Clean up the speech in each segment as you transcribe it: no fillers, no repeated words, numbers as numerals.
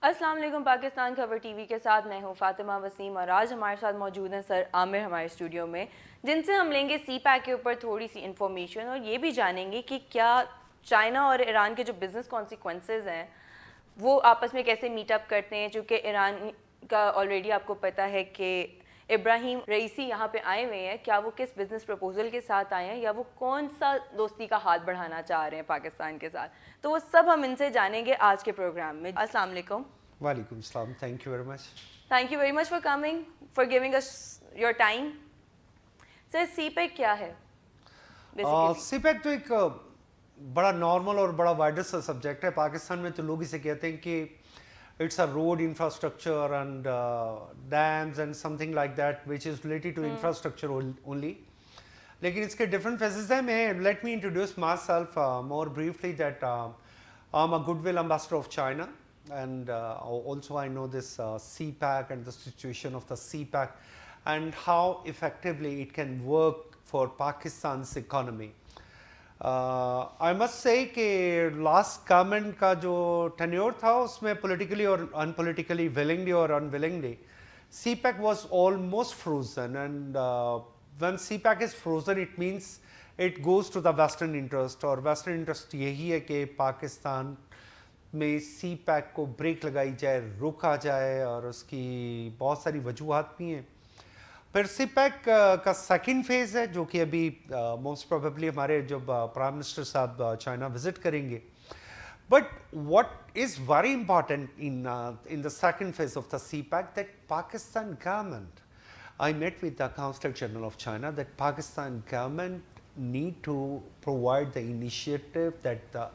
السلام علیکم. پاکستان خبر ٹی وی کے ساتھ میں ہوں فاطمہ وسیم اور آج ہمارے ساتھ موجود ہیں سر عامر ہمارے اسٹوڈیو میں, جن سے ہم لیں گے سی پیک کے اوپر تھوڑی سی انفارمیشن اور یہ بھی جانیں گے کہ کیا چائنا اور ایران کے جو بزنس کانسیکوینسز ہیں وہ آپس میں کیسے میٹ اپ کرتے ہیں, چونکہ ایران کا آلریڈی آپ کو پتہ ہے کہ ابراہیم رئیسی یہاں پہ آئے ہوئے ہیں. کیا وہ کس بزنس پروپوزل کے ساتھ آئے ہیں یا وہ کون سا دوستی کا ہاتھ بڑھانا چاہ رہے ہیں پاکستان کے ساتھ, تو وہ سب ہم ان سے جانیں گے آج کے پروگرام میں. السلام علیکم. وعلیکم السلام. Thank you very much. Thank you very much for coming, for giving us your time. Sir CPEC کیا ہے بیسیکلی؟ سی پیک تو ایک بڑا نارمل اور بڑا وائڈر سا سبجیکٹ ہے. پاکستان میں تو لوگ اسے کہتے ہیں کہ it's a road infrastructure and dams and something like that which is related to infrastructure only. لیکن اس کے ڈفرنٹ فیزز ہیں. میں let me introduce myself more briefly that I am a goodwill ambassador of China. And also I know this CPAC and the situation of the CPAC and how effectively it can work for Pakistan's economy. I must say کہ last government کا جو tenure تھا اس میں politically اور unpolitically, willingly or unwillingly, CPAC was almost frozen, and when CPAC is frozen it means it goes to the western interest, اور western interest یہی ہے کہ پاکستان میں سی پیک کو بریک لگائی جائے, روکا جائے, اور اس کی بہت ساری وجوہات بھی ہیں. پھر سی پیک کا سیکنڈ فیز ہے جو کہ ابھی موسٹ پروبیبلی ہمارے جو پرائم منسٹر صاحب چائنا وزٹ کریں گے. But what is very important in the second phase of the CPEC that Pakistan government, I met with the Consul General of China, that Pakistan government need to provide the initiative that the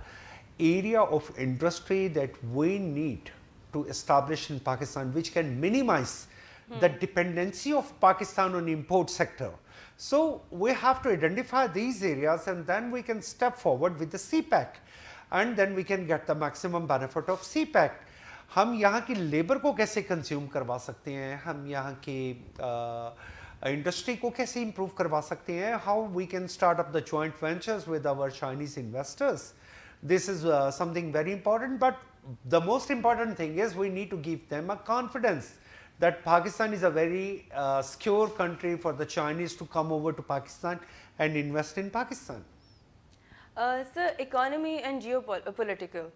area of industry that we need to establish in Pakistan, which can minimize the dependency of Pakistan on import sector. So we have to identify these areas and then we can step forward with the CPEC and then we can get the maximum benefit of CPEC. ہم یہاں کی labour کو کیسے consume کروا سکتے ہیں, ہم یہاں کی انڈسٹری کو کیسے امپروو کروا سکتے ہیں, how we can start up the joint ventures with our Chinese investors. This is something very important, but the most important thing is we need to give them a confidence that Pakistan is a very secure country for the Chinese to come over to Pakistan and invest in Pakistan. Sir, economy and geopolitical,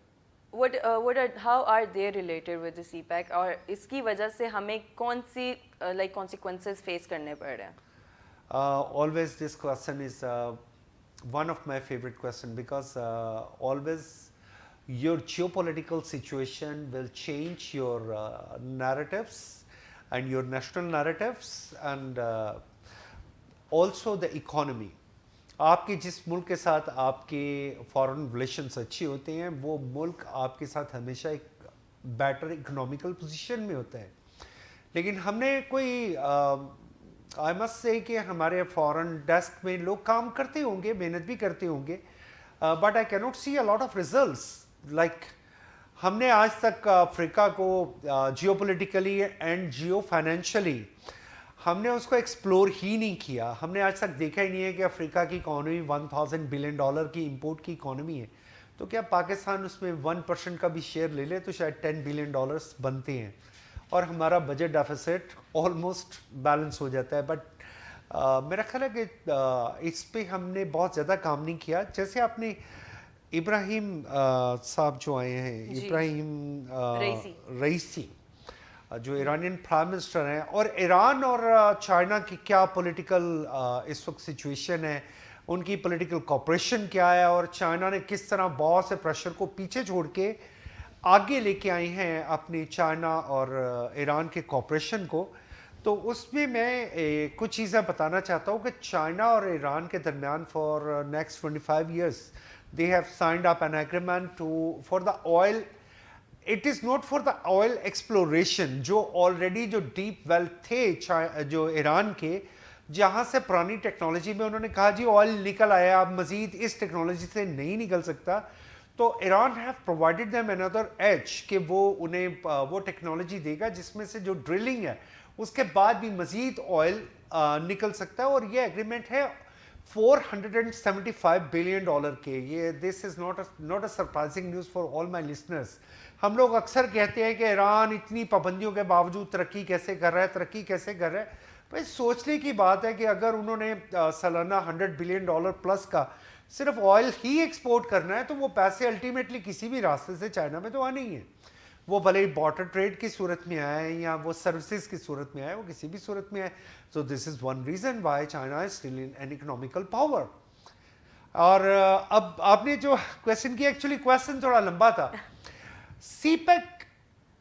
how are they related with the CPEC, اور اس کی وجہ سے ہمیں کون سی consequences face کرنے پڑ رہے ہیں؟ Always this question is one of my favorite questions, because always your geopolitical situation will change your narratives and your national narratives, and also the economy. آپ کے جس ملک کے ساتھ آپ کے فارن ریلیشنس اچھے ہوتے ہیں وہ ملک آپ کے ساتھ ہمیشہ ایک بیٹر اکنامیکل پوزیشن میں ہوتا ہے. لیکن ہم نے کوئی آئی مسٹ سے کہ ہمارے فارن ڈیسک میں لوگ کام کرتے ہوں گے, محنت بھی کرتے ہوں گے, but I cannot see a lot of results. Like ہم نے آج تک افریقہ کو geopolitically and geofinancially ہم نے اس کو ایکسپلور ہی نہیں کیا. ہم نے آج تک دیکھا ہی نہیں ہے کہ افریقہ کی اکانومی $1000 بلین کی امپورٹ کی اکانومی ہے, تو کیا پاکستان اس میں 1% کا بھی شیئر لے لے تو شاید $10 بلین بنتے ہیں, اور ہمارا بجٹ ڈیفیسٹ آلموسٹ بیلنس ہو جاتا ہے. بٹ میرا خیال ہے کہ اس پہ ہم نے بہت زیادہ کام نہیں کیا. جیسے آپ نے ابراہیم صاحب جو آئے ہیں, ابراہیم رئیسی جو ایرانین پرائم منسٹر ہیں, اور ایران اور چائنا کی کیا پولیٹیکل اس وقت سچویشن ہے, ان کی پولیٹیکل کوپریشن کیا ہے, اور چائنا نے کس طرح بہت سے پریشر کو پیچھے چھوڑ کے آگے لے کے آئی ہیں اپنی چائنا اور ایران کے کوپریشن کو. تو اس میں کچھ چیزیں بتانا چاہتا ہوں کہ چائنا اور ایران کے درمیان for next 25 years they have signed up an agreement for the oil. It is not for the oil exploration, جو آلریڈی جو ڈیپ ویل تھے جو ایران کے, جہاں سے پرانی ٹیکنالوجی میں انہوں نے کہا جی آئل نکل آیا, اب مزید اس ٹیکنالوجی سے نہیں نکل سکتا, تو Iran have provided them another edge کہ وہ انہیں وہ ٹیکنالوجی دے گا جس میں سے جو ڈرلنگ ہے اس کے بعد بھی مزید آئل نکل سکتا ہے. اور یہ ایگریمنٹ ہے $475 بلین کے. یہ this is not a surprising news for all my listeners ہم لوگ اکثر کہتے ہیں کہ ایران اتنی پابندیوں کے باوجود ترقی کیسے کر رہا ہے، ترقی کیسے کر رہا ہے. بھائی سوچنے کی بات ہے کہ اگر انہوں نے سالانہ $100 بلین پلس کا صرف آئل ہی ایکسپورٹ کرنا ہے تو وہ پیسے الٹیمیٹلی کسی بھی راستے سے چائنا میں تو آنے ہی ہیں. وہ بھلے بارٹر ٹریڈ کی صورت میں آئے یا وہ سروسز کی صورت میں آئے، وہ کسی بھی صورت میں آئے. So this is one reason why China is still an economical power. اور اب آپ نے جو کویشچن کیا، ایکچولی کویشچن تھوڑا لمبا تھا. سی پیک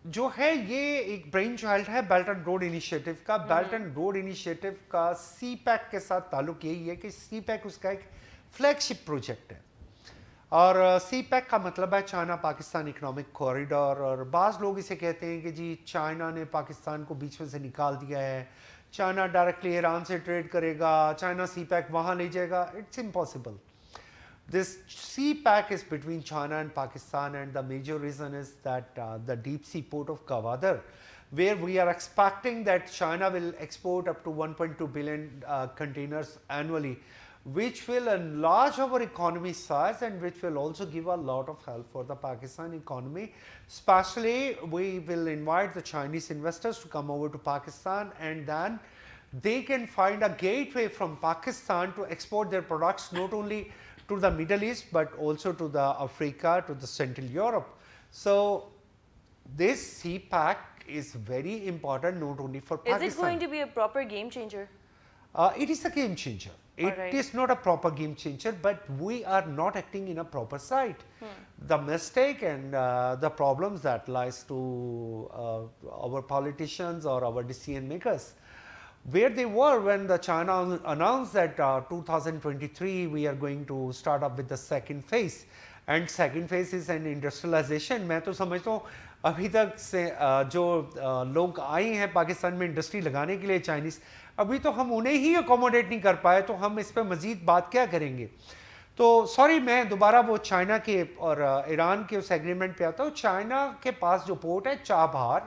جو ہے یہ ایک برین چائلڈ ہے بیلٹ اینڈ روڈ انیشیٹو کا. بیلٹ اینڈ روڈ انیشیٹو کا سی پیک کے ساتھ تعلق یہی ہے کہ سی پیک اس کا ایک فلیگ شپ پروجیکٹ ہے. اور سی پیک کا مطلب ہے چائنا پاکستان اکنامک کوریڈور. اور بعض لوگ اسے کہتے ہیں کہ جی چائنا نے پاکستان کو بیچ میں سے نکال دیا ہے، چائنا ڈائریکٹلی ایران سے ٹریڈ کرے گا، چائنا سی پیک وہاں لے جائے گا. It's impossible. This CPEC is between China and Pakistan, and the major reason is that the deep sea port of Gwadar, where we are expecting that China will export up to 1.2 billion containers annually, which will enlarge our economy size and which will also give a lot of help for the Pakistan economy. Especially, we will invite the Chinese investors to come over to Pakistan, and then they can find a gateway from Pakistan to export their products not only to the Middle East but also to the Africa, to the Central Europe. So this CPEC is very important not only for Pakistan. Is it going to be a proper game changer? It is a game changer. It is not a proper game changer, but we are not acting in a proper site. The mistake and the problems that lies to our politicians or our decision makers, where they were when the China announced that 2023 we are going to start up with the second phase, and second phase is an industrialization. میں تو سمجھتا ہوں ابھی تک سے جو لوگ آئے ہیں پاکستان میں انڈسٹری لگانے کے لیے چائنیز، ابھی تو ہم انہیں ہی اکوموڈیٹ نہیں کر پائے، تو ہم اس پہ مزید بات کیا کریں گے. تو سوری میں دوبارہ وہ چائنا کے اور ایران کے اس ایگریمنٹ پہ آتا ہوں. چائنا کے پاس جو پورٹ ہے Chabahar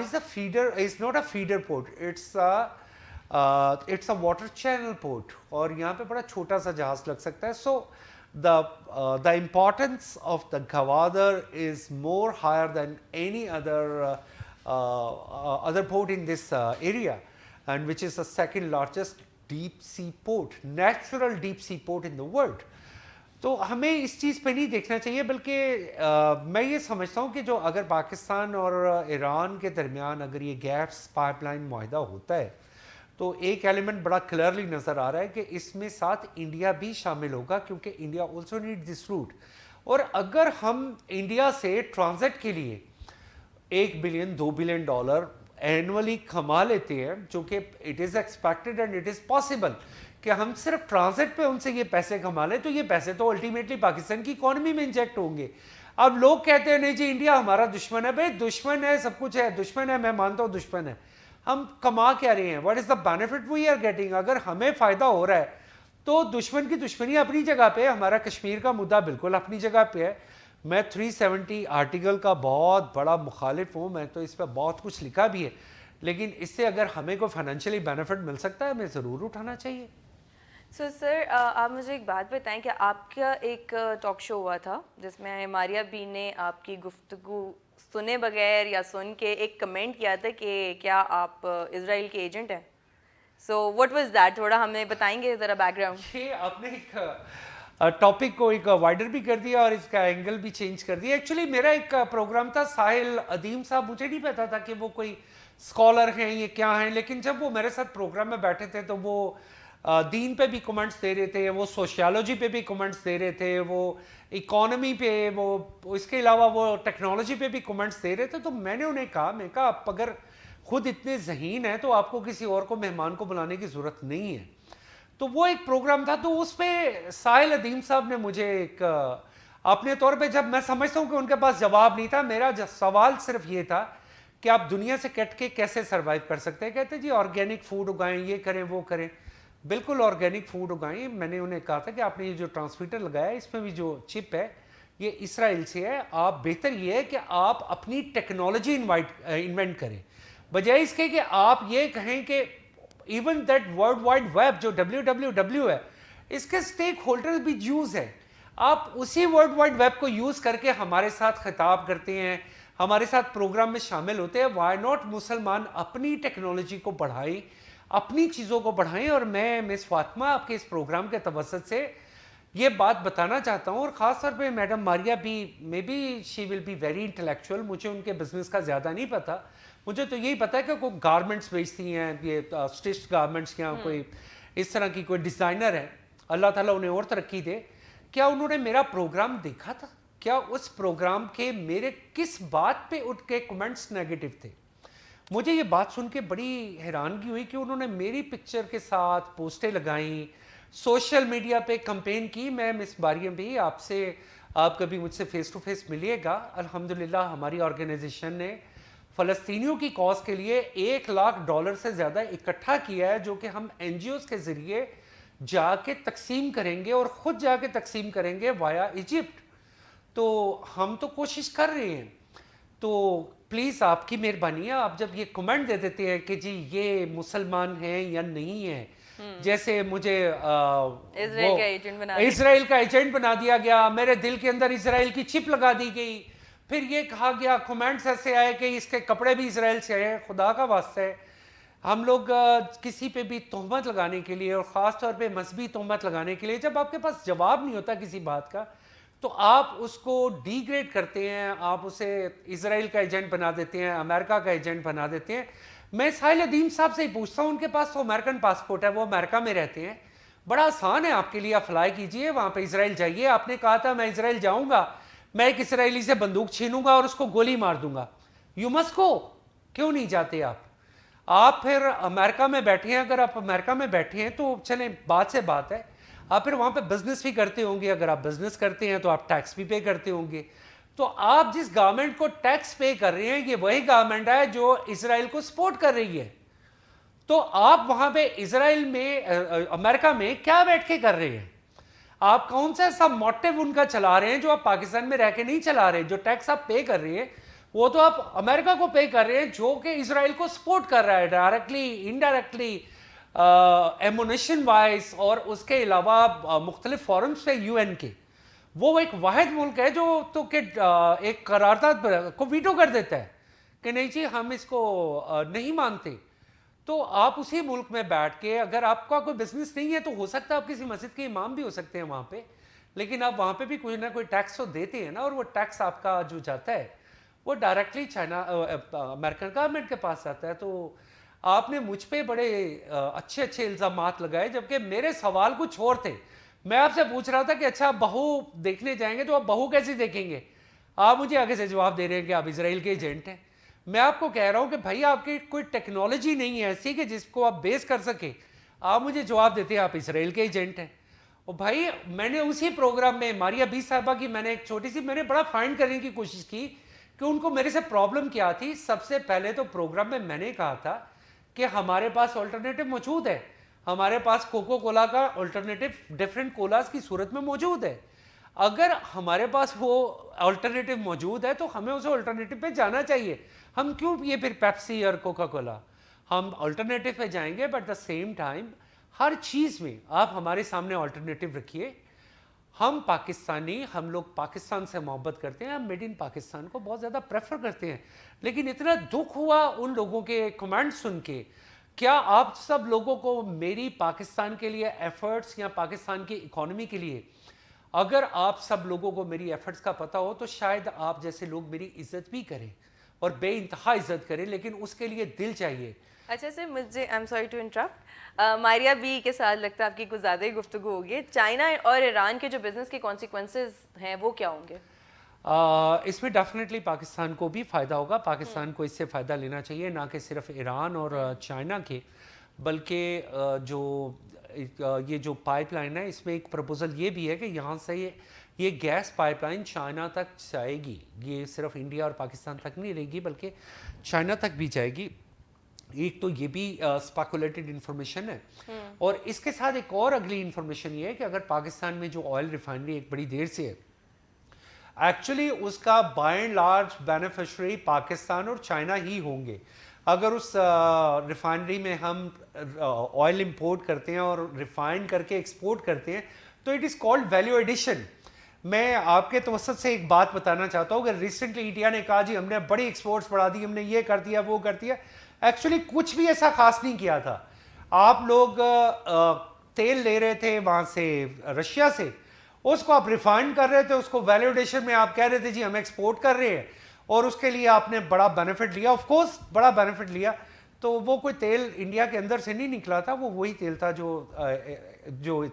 is a feeder, is not a feeder port, it's a water channel port, اور یہاں پہ بڑا چھوٹا سا جہاز لگ سکتا ہے. So the importance of the Gwadar is more higher than any other port in this area, and which is the second largest deep sea port, natural deep sea port in the world. تو ہمیں اس چیز پہ نہیں دیکھنا چاہیے، بلکہ میں یہ سمجھتا ہوں کہ جو اگر پاکستان اور ایران کے درمیان اگر یہ گیس پائپ لائن معاہدہ ہوتا ہے تو ایک ایلیمنٹ بڑا کلیئرلی نظر آ رہا ہے کہ اس میں ساتھ انڈیا بھی شامل ہوگا، کیونکہ India also need this route. اور اگر ہم انڈیا سے ٹرانزٹ کے لیے $1 بلین $2 بلین اینولی کما لیتے ہیں، جو کہ it is expected and it is possible کہ ہم صرف ٹرانزٹ پہ ان سے یہ پیسے کما لیں، تو یہ پیسے تو الٹیمیٹلی پاکستان کی اکانومی میں انجیکٹ ہوں گے. اب لوگ کہتے ہیں نہیں جی انڈیا ہمارا دشمن ہے. بھائی دشمن ہے، سب کچھ ہے، دشمن ہے، میں مانتا ہوں دشمن ہے. ہم کما کیا رہے ہیں؟ What is the benefit we are getting? اگر ہمیں فائدہ ہو رہا ہے تو دشمن کی دشمنی اپنی جگہ پہ ہے. ہمارا کشمیر کا مدعا بالکل اپنی جگہ پہ ہے. میں 370 آرٹیکل کا بہت بڑا مخالف ہوں، میں تو اس پہ بہت کچھ لکھا بھی ہے، لیکن اس سے اگر ہمیں کوئی فائنینشلی بینیفٹ مل سکتا ہے ہمیں ضرور اٹھانا چاہیے. سو سر آپ مجھے ایک بات بتائیں کہ آپ کا ایک ٹاک شو ہوا تھا جس میں ماریا بی نے آپ کی گفتگو سنے بغیر یا سن کے ایک کمنٹ کیا تھا کہ کیا آپ اسرائیل کے ایجنٹ ہیں. So what was that? تھوڑا ہمیں بتائیں گے ذرا بیک گراؤنڈ. یہ آپ نے ایک ٹاپک کو ایک وائڈر بھی کر دیا اور اس کا اینگل بھی چینج کر دیا. ایکچولی میرا ایک پروگرام تھا، ساحل ادیم صاحب، مجھے نہیں پتا تھا کہ وہ کوئی اسکالر ہیں یہ کیا ہیں، لیکن جب وہ میرے ساتھ پروگرام میں بیٹھے تھے تو وہ دین پہ بھی کمنٹس دے رہے تھے، وہ سوشیالوجی پہ بھی کمنٹس دے رہے تھے، وہ اکانومی پہ، وہ اس کے علاوہ وہ ٹیکنالوجی پہ بھی کمنٹس دے رہے تھے. تو میں نے انہیں کہا، میں کہا آپ اگر خود اتنے ذہین ہیں تو آپ کو کسی اور کو مہمان کو بلانے کی ضرورت نہیں ہے. تو وہ ایک پروگرام تھا، تو اس پہ ساحل ادیم صاحب نے مجھے ایک اپنے طور پہ، جب میں سمجھتا ہوں کہ ان کے پاس جواب نہیں تھا، میرا سوال صرف یہ تھا کہ آپ دنیا سے کٹ کے کیسے سروائیو کر سکتے ہیں. کہتے جی آرگینک فوڈ اگائیں، یہ کریں وہ کریں. بالکل آرگینک فوڈ اگائیں. میں نے انہیں کہا تھا کہ آپ نے یہ جو ٹرانسمیٹر لگایا ہے اس میں بھی جو چپ ہے یہ اسرائیل سے ہے. آپ بہتر یہ ہے کہ آپ اپنی ٹیکنالوجی انوینٹ کریں، بجائے اس کے کہ آپ یہ کہیں کہ even that world wide web جو WWW ہے، اس کے اسٹیک ہولڈر بھی جوز ہے. آپ اسی ورلڈ وائڈ ویب کو یوز کر کے ہمارے ساتھ خطاب کرتے ہیں, ہمارے ساتھ پروگرام میں شامل ہوتے ہیں. وائی ناٹ مسلمان اپنی ٹیکنالوجی کو بڑھائیں, اپنی چیزوں کو بڑھائیں. اور میں مس فاطمہ آپ کے اس پروگرام کے توسط سے یہ بات بتانا چاہتا ہوں, اور خاص طور پہ میڈم ماریا بھی, maybe she will be very intellectual, مجھے ان کے بزنس کا زیادہ نہیں پتہ, مجھے تو یہی پتہ ہے کہ کوئی گارمنٹس بیچتی ہیں, یہ اسٹچ گارمنٹس, یا کوئی اس طرح کی کوئی ڈیزائنر ہے, اللہ تعالیٰ انہیں اور ترقی دے. کیا انہوں نے میرا پروگرام دیکھا تھا؟ کیا اس پروگرام کے میرے کس بات پہ ان کے کمنٹس نیگیٹو تھے؟ مجھے یہ بات سن کے بڑی حیرانگی ہوئی کہ انہوں نے میری پکچر کے ساتھ پوسٹیں لگائیں, سوشل میڈیا پہ کمپین کی. میں مس ماریم بھی آپ سے, آپ کبھی مجھ سے فیس ٹو فیس ملیے گا. الحمدللہ ہماری آرگنائزیشن نے فلسطینیوں کی کاز کے لیے $1,00,000 سے زیادہ اکٹھا کیا ہے, جو کہ ہم این جی اوز کے ذریعے جا کے تقسیم کریں گے, اور خود جا کے تقسیم کریں گے وایا ایجپٹ. تو ہم تو کوشش کر رہے ہیں. تو پلیز آپ کی مہربانی ہے, آپ جب یہ کمنٹ دے دیتے ہیں کہ جی یہ مسلمان ہیں یا نہیں ہیں, جیسے مجھے اسرائیل کا ایجنٹ بنا دیا گیا, میرے دل کے اندر اسرائیل کی چپ لگا دی گئی, پھر یہ کہا گیا, کمنٹس ایسے آئے کہ اس کے کپڑے بھی اسرائیل سے ہیں. خدا کا واسطہ ہے, ہم لوگ کسی پہ بھی تہمت لگانے کے لیے, اور خاص طور پہ مذہبی تہمت لگانے کے لیے, جب آپ کے پاس جواب نہیں ہوتا کسی بات کا, تو آپ اس کو ڈی گریڈ کرتے ہیں, آپ اسے اسرائیل کا ایجنٹ بنا دیتے ہیں, امریکہ کا ایجنٹ بنا دیتے ہیں. میں ساحل ادیم صاحب سے ہی پوچھتا ہوں, ان کے پاس تو امریکن پاسپورٹ ہے, وہ امریکہ میں رہتے ہیں, بڑا آسان ہے آپ کے لیے, اپلائی کیجئے, وہاں پہ اسرائیل جائیے. آپ نے کہا تھا میں اسرائیل جاؤں گا, میں ایک اسرائیلی سے بندوق چھینوں گا اور اس کو گولی مار دوں گا. You must go. کیوں نہیں جاتے آپ؟ آپ پھر امریکہ میں بیٹھے ہیں, اگر آپ امریکہ میں بیٹھے ہیں تو چلیں بات سے بات ہے, آپ پھر وہاں پہ بزنس بھی کرتے ہوں گے, اگر آپ بزنس کرتے ہیں تو آپ ٹیکس بھی پے کرتے ہوں گے. تو آپ جس گورنمنٹ کو ٹیکس پے کر رہے ہیں, یہ وہی گورنمنٹ ہے جو اسرائیل کو سپورٹ کر رہی ہے. تو آپ وہاں پہ اسرائیل میں, امریکہ میں کیا بیٹھ کے کر رہے ہیں؟ آپ کون سا ایسا موٹیو ان کا چلا رہے ہیں جو آپ پاکستان میں رہ کے نہیں چلا رہے؟ جو ٹیکس آپ پے کر رہے ہیں وہ تو آپ امریکہ کو پے کر رہے ہیں, جو کہ اسرائیل کو سپورٹ کر رہا ہے ڈائریکٹلی انڈائریکٹلی, ایمونیشن وائز, اور اس کے علاوہ مختلف فورمز پہ یو این کے. وہ ایک واحد ملک ہے جو تو کہ ایک قرارداد کو ویٹو کر دیتا ہے کہ نہیں جی ہم اس کو نہیں مانتے. تو آپ اسی ملک میں بیٹھ کے, اگر آپ کا کوئی بزنس نہیں ہے تو ہو سکتا ہے آپ کسی مسجد کے امام بھی ہو سکتے ہیں وہاں پہ, لیکن آپ وہاں پہ بھی کوئی نہ کوئی ٹیکس تو دیتے ہیں نا, اور وہ ٹیکس آپ کا جو جاتا ہے وہ ڈائریکٹلی چائنا امریکن گورنمنٹ کے پاس آتا ہے. تو آپ نے مجھ پہ بڑے اچھے اچھے الزامات لگائے, جبکہ میرے سوال کچھ اور تھے. میں آپ سے پوچھ رہا تھا کہ اچھا بہو دیکھنے جائیں گے تو آپ بہو کیسے دیکھیں گے؟ آپ مجھے آگے سے جواب دے رہے ہیں کہ آپ اسرائیل کے ایجنٹ ہیں. میں آپ کو کہہ رہا ہوں کہ بھائی آپ کی کوئی ٹیکنالوجی نہیں ہے ایسی کہ جس کو آپ بیس کر سکیں, آپ مجھے جواب دیتے ہیں آپ اسرائیل کے ایجنٹ ہیں. اور بھائی میں نے اسی پروگرام میں ماریا بی صاحبہ کی میں نے ایک چھوٹی سی, میں نے بڑا فائنڈ کرنے کی کوشش کی کہ ان کو میرے سے پرابلم کیا تھی. سب سے پہلے تو پروگرام میں نے کہا تھا کہ ہمارے پاس آلٹرنیٹو موجود ہے, ہمارے پاس کوکو کولا کا آلٹرنیٹو ڈفرینٹ کولاز کی صورت میں موجود ہے. اگر ہمارے پاس وہ آلٹرنیٹو موجود ہے تو ہمیں اسے آلٹرنیٹو پہ جانا چاہیے. ہم کیوں یہ پھر پیپسی اور کوکا کولا, ہم آلٹرنیٹو پہ جائیں گے, بٹ دا سیم ٹائم ہر چیز میں آپ ہمارے سامنے آلٹرنیٹو رکھیے. ہم پاکستانی, ہم لوگ پاکستان سے محبت کرتے ہیں, ہم میڈ ان پاکستان کو بہت زیادہ پریفر کرتے ہیں. لیکن اتنا دکھ ہوا ان لوگوں کے کمنٹ سن کے. کیا آپ سب لوگوں کو میری پاکستان کے لیے ایفرٹس یا پاکستان کی اکانومی کے لیے, اگر آپ سب لوگوں کو میری ایفرٹس کا پتہ ہو تو شاید آپ جیسے لوگ میری عزت بھی کریں اور بے انتہا عزت کریں, لیکن اس کے لیے دل چاہیے. اچھا سر, مجھے I am sorry to interrupt, Maria B کے ساتھ لگتا ہے آپ کی کچھ زیادہ ہی گفتگو ہوگی. چائنا اور ایران کے جو بزنس کے کانسیکوینسز ہیں وہ کیا ہوں گے؟ اس میں ڈیفینیٹلی پاکستان کو بھی فائدہ ہوگا. پاکستان کو اس سے فائدہ لینا چاہیے, نہ کہ صرف ایران اور چائنا کے, بلکہ یہ جو پائپ لائن ہے اس میں ایک پروپوزل یہ بھی ہے کہ یہاں سے یہ گیس پائپ لائن چائنا تک جائے گی. یہ صرف انڈیا اور پاکستان تک نہیں رہے گی بلکہ چائنا تک بھی جائے گی. ایک تو یہ بھی اسپیکولیٹڈ انفارمیشن ہے, اور اس کے ساتھ ایک اور اگلی انفارمیشن یہ ہے کہ اگر پاکستان میں جو آئل ریفائنری ایک بڑی دیر سے ہے, ایکچولی اس کا by and large beneficiary Pakistan اور چائنا ہی ہوں گے. اگر اس ریفائنری میں ہم آئل امپورٹ کرتے ہیں اور ریفائن کر کے ایکسپورٹ کرتے ہیں تو it is called value addition. میں آپ کے توسط سے ایک بات بتانا چاہتا ہوں کہ ریسنٹلی انڈیا نے کہا جی ہم نے بڑی ایکسپورٹس بڑھا دی, ہم نے یہ کر دیا وہ کر دیا. ایکچولی کچھ بھی ایسا خاص نہیں کیا تھا. آپ لوگ تیل لے رہے تھے وہاں سے رشیا سے, اس کو آپ ریفائنڈ کر رہے تھے, اس کو ویلیوڈیشن میں آپ کہہ رہے تھے جی ہم ایکسپورٹ کر رہے ہیں, اور اس کے لیے آپ نے بڑا بینیفٹ لیا, آف کورس بڑا بینیفٹ لیا. تو وہ کوئی تیل انڈیا کے اندر سے نہیں نکلا تھا, وہ وہی تیل تھا جو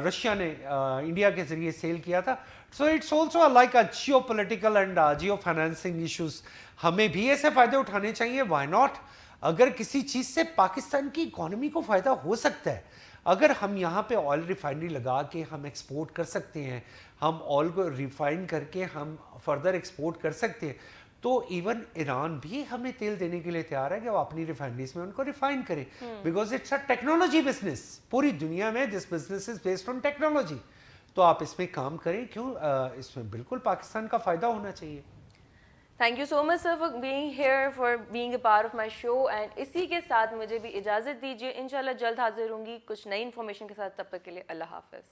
رشیا نے انڈیا کے ذریعے سیل کیا تھا. So it's also like a geopolitical and geo financing issues. ہمیں بھی ایسے فائدے اٹھانے چاہیے, وائی ناٹ. اگر کسی چیز سے پاکستان کی اکانومی کو فائدہ ہو سکتا ہے, اگر ہم یہاں پہ آئل ریفائنری لگا کے ہم ایکسپورٹ کر سکتے ہیں, ہم آئل کو ریفائن کر کے ہم فردر ایکسپورٹ کر سکتے ہیں, تو ایون ایران بھی ہمیں تیل دینے کے لیے تیار ہے کہ وہ اپنی ریفائنریز میں ان کو ریفائن کرے, because it's a technology business. پوری دنیا میں this business is based on technology. تو آپ اس میں کام کریں, کیوں اس میں بالکل پاکستان کا فائدہ ہونا چاہیے. Thank you so much sir for being here, for being a part of my show. And اسی کے ساتھ مجھے بھی اجازت دیجیے, انشاءاللہ جلد حاضر ہوں گی کچھ نئی انفارمیشن کے ساتھ. تب تک کے لیے اللہ حافظ.